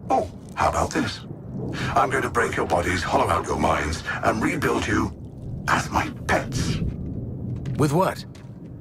Oh, how about this? I'm going to break your bodies, hollow out your minds, and rebuild you as my pets. With what?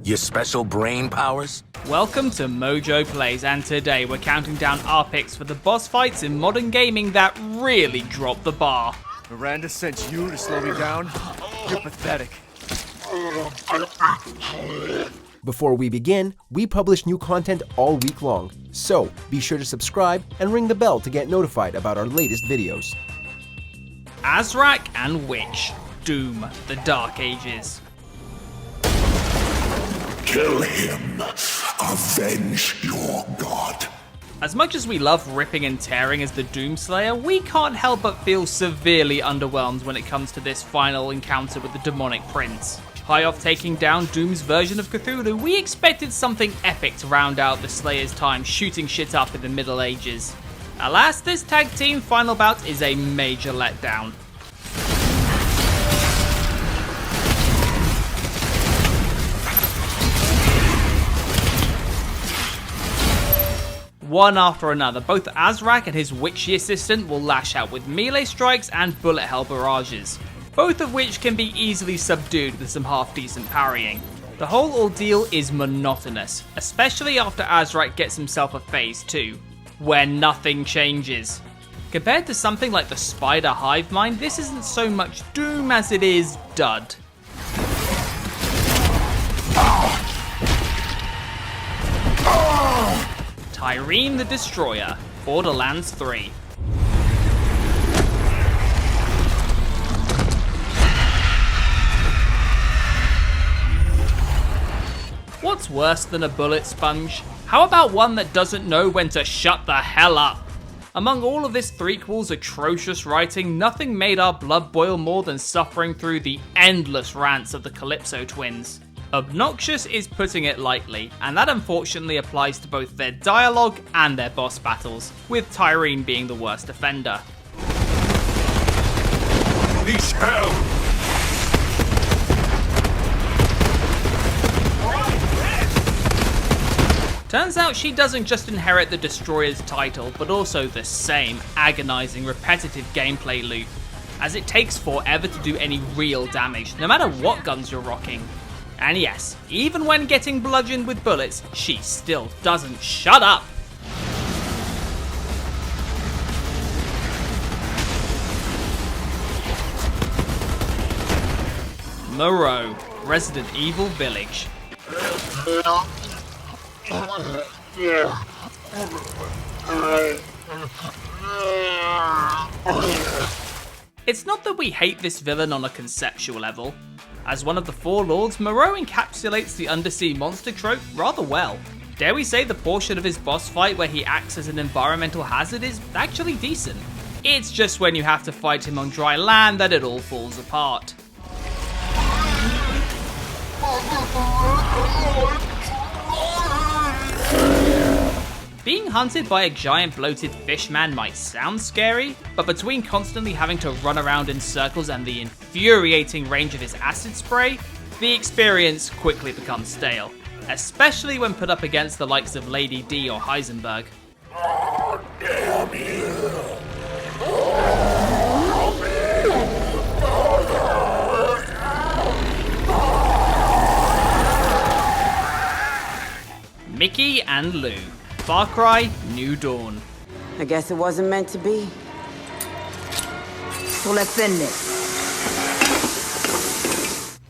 Your special brain powers? Welcome to Mojo Plays, and today we're counting down our picks for the boss fights in modern gaming that really drop the bar. Miranda sent you to slow me down? You're pathetic. Before we begin, we publish new content all week long, so be sure to subscribe and ring the bell to get notified about our latest videos. Azrak and Witch. Doom, the Dark Ages. Kill him. Avenge your god. As much as we love ripping and tearing as the Doomslayer, we can't help but feel severely underwhelmed when it comes to this final encounter with the demonic prince. High off taking down Doom's version of Cthulhu, we expected something epic to round out the Slayer's time shooting shit up in the Middle Ages. Alas, this tag team final bout is a major letdown. One after another, both Azrak and his witchy assistant will lash out with melee strikes and bullet hell barrages, both of which can be easily subdued with some half-decent parrying. The whole ordeal is monotonous, especially after Azrak gets himself a phase 2, where nothing changes. Compared to something like the Spider Hive Mind, this isn't so much Doom as it is dud. Tyreen the Destroyer, Borderlands 3. What's worse than a bullet sponge? How about one that doesn't know when to shut the hell up? Among all of this threequel's atrocious writing, nothing made our blood boil more than suffering through the endless rants of the Calypso twins. Obnoxious is putting it lightly, and that unfortunately applies to both their dialogue and their boss battles, with Tyreen being the worst offender. Unleash hell! Turns out she doesn't just inherit the Destroyer's title, but also the same agonizing, repetitive gameplay loop, as it takes forever to do any real damage, no matter what guns you're rocking. And yes, even when getting bludgeoned with bullets, she still doesn't shut up. Moreau, Resident Evil Village. It's not that we hate this villain on a conceptual level. As one of the Four Lords, Moreau encapsulates the undersea monster trope rather well. Dare we say the portion of his boss fight where he acts as an environmental hazard is actually decent. It's just when you have to fight him on dry land that it all falls apart. Being hunted by a giant bloated fishman might sound scary, but between constantly having to run around in circles and the infuriating range of his acid spray, the experience quickly becomes stale, especially when put up against the likes of Lady D or Heisenberg. Oh, damn you! Mickey and Lou. Far Cry New Dawn. I guess it wasn't meant to be. So let's end it.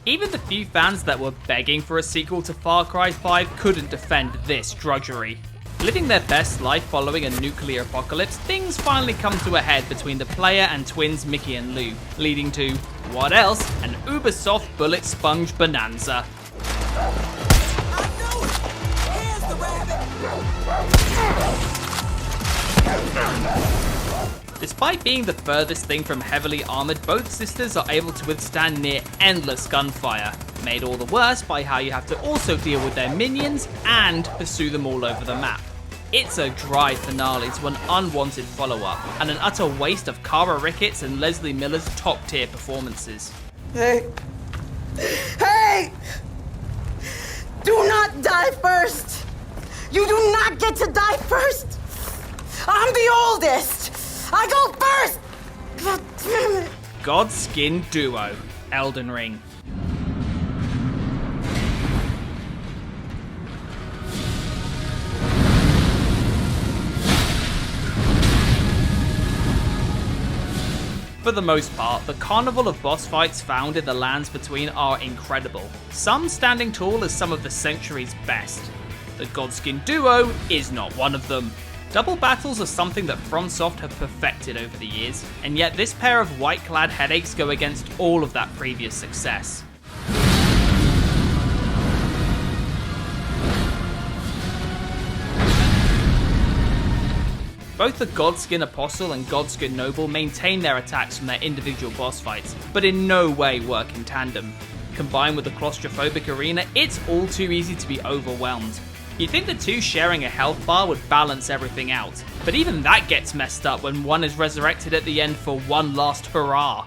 Even the few fans that were begging for a sequel to Far Cry 5 couldn't defend this drudgery. Living their best life following a nuclear apocalypse, things finally come to a head between the player and twins Mickey and Lou, leading to, what else, an Ubisoft bullet sponge bonanza. Despite being the furthest thing from heavily armoured, both sisters are able to withstand near endless gunfire, made all the worse by how you have to also deal with their minions and pursue them all over the map. It's a dry finale to an unwanted follow-up, and an utter waste of Cara Ricketts and Leslie Miller's top-tier performances. Hey! Hey! Do not die first! You do not get to die first! I'm the oldest! I go first! God damn it! Godskin Duo, Elden Ring. For the most part, the carnival of boss fights found in the lands between are incredible, some standing tall as some of the century's best. The Godskin Duo is not one of them. Double battles are something that FromSoft have perfected over the years, and yet this pair of white-clad headaches go against all of that previous success. Both the Godskin Apostle and Godskin Noble maintain their attacks from their individual boss fights, but in no way work in tandem. Combined with the claustrophobic arena, it's all too easy to be overwhelmed. You'd think the two sharing a health bar would balance everything out, but even that gets messed up when one is resurrected at the end for one last hurrah.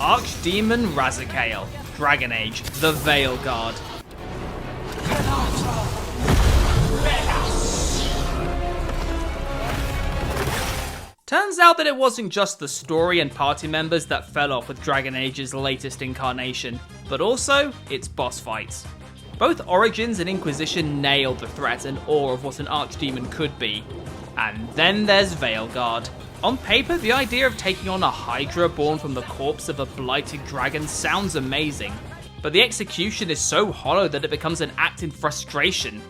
Archdemon Razakael, Dragon Age, the Veil Guard. Turns out that it wasn't just the story and party members that fell off with Dragon Age's latest incarnation, but also its boss fights. Both Origins and Inquisition nailed the threat and awe of what an Archdemon could be. And then there's Veilguard. On paper, the idea of taking on a Hydra born from the corpse of a blighted dragon sounds amazing, but the execution is so hollow that it becomes an act in frustration.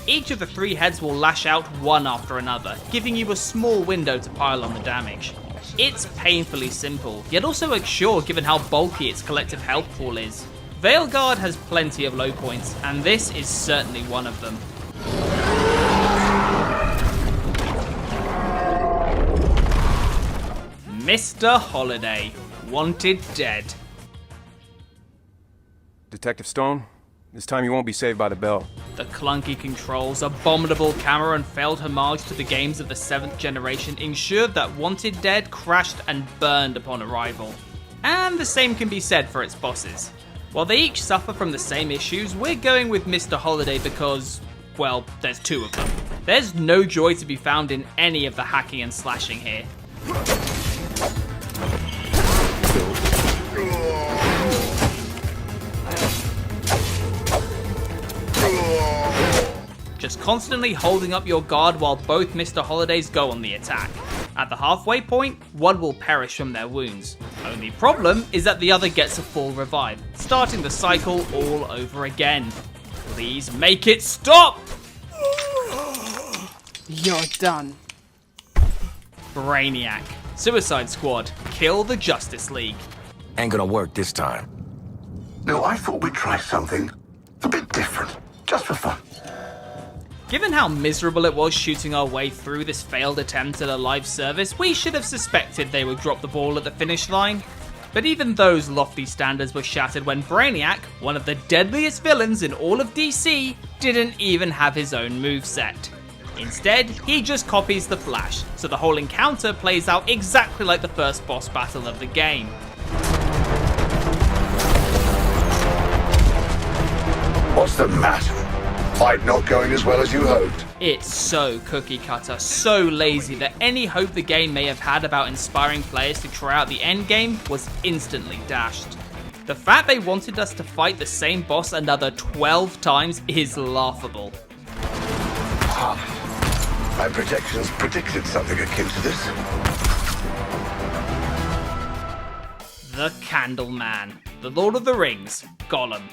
Each of the three heads will lash out one after another, giving you a small window to pile on the damage. It's painfully simple, yet also sure given how bulky its collective health pool is. Veilguard has plenty of low points, and this is certainly one of them. Mr. Holiday, wanted dead. Detective Stone, this time you won't be saved by the bell. The clunky controls, abominable camera, and failed homage to the games of the 7th generation ensured that Wanted Dead crashed and burned upon arrival. And the same can be said for its bosses. While they each suffer from the same issues, we're going with Mr. Holiday because, well, there's two of them. There's no joy to be found in any of the hacking and slashing here. Just constantly holding up your guard while both Mr. Holidays go on the attack. At the halfway point, one will perish from their wounds. Only problem is that the other gets a full revive, starting the cycle all over again. Please make it stop! You're done. Brainiac. Suicide Squad. Kill the Justice League. Ain't gonna work this time. No, I thought we'd try something a bit different, just for fun. Given how miserable it was shooting our way through this failed attempt at a live service, we should have suspected they would drop the ball at the finish line. But even those lofty standards were shattered when Brainiac, one of the deadliest villains in all of DC, didn't even have his own moveset. Instead, he just copies the Flash, so the whole encounter plays out exactly like the first boss battle of the game. What's the matter? Fight not going as well as you hoped. It's so cookie cutter, so lazy that any hope the game may have had about inspiring players to try out the endgame was instantly dashed. The fact they wanted us to fight the same boss another 12 times is laughable. My projections predicted something akin to this. The Candleman, the Lord of the Rings, Gollum.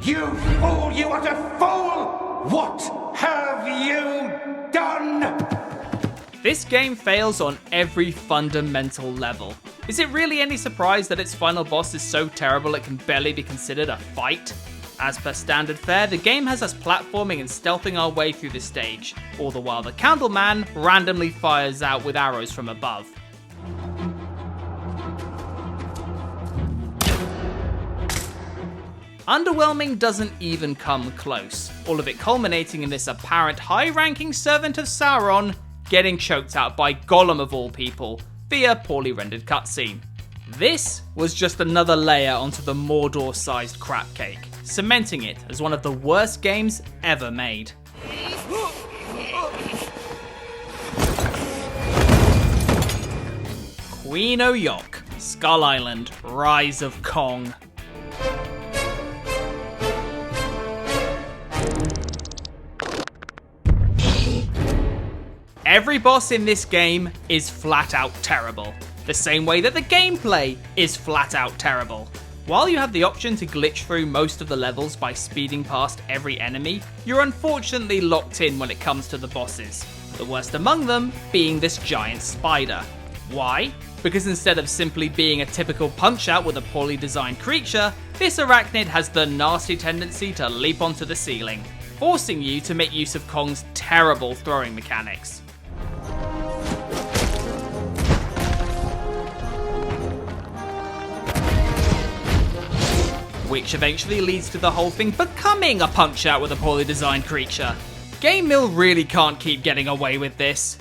You fool, you utter fool! What have you done? This game fails on every fundamental level. Is it really any surprise that its final boss is so terrible it can barely be considered a fight? As per standard fare, the game has us platforming and stealthing our way through the stage, all the while the Candleman randomly fires out with arrows from above. Underwhelming doesn't even come close, all of it culminating in this apparent high-ranking servant of Sauron getting choked out by Gollum of all people, via poorly rendered cutscene. This was just another layer onto the Mordor-sized crap cake, cementing it as one of the worst games ever made. Queen Oyoq, Skull Island, Rise of Kong. Every boss in this game is flat out terrible, the same way that the gameplay is flat out terrible. While you have the option to glitch through most of the levels by speeding past every enemy, you're unfortunately locked in when it comes to the bosses, the worst among them being this giant spider. Why? Because instead of simply being a typical punch-out with a poorly designed creature, this arachnid has the nasty tendency to leap onto the ceiling, forcing you to make use of Kong's terrible throwing mechanics. Which eventually leads to the whole thing becoming a punch-out with a poorly designed creature. Game Mill really can't keep getting away with this.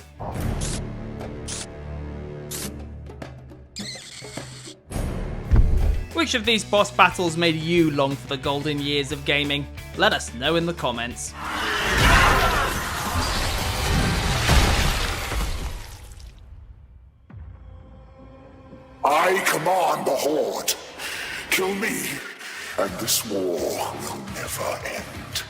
Which of these boss battles made you long for the golden years of gaming? Let us know in the comments. I command the Horde. Kill me, and this war will never end.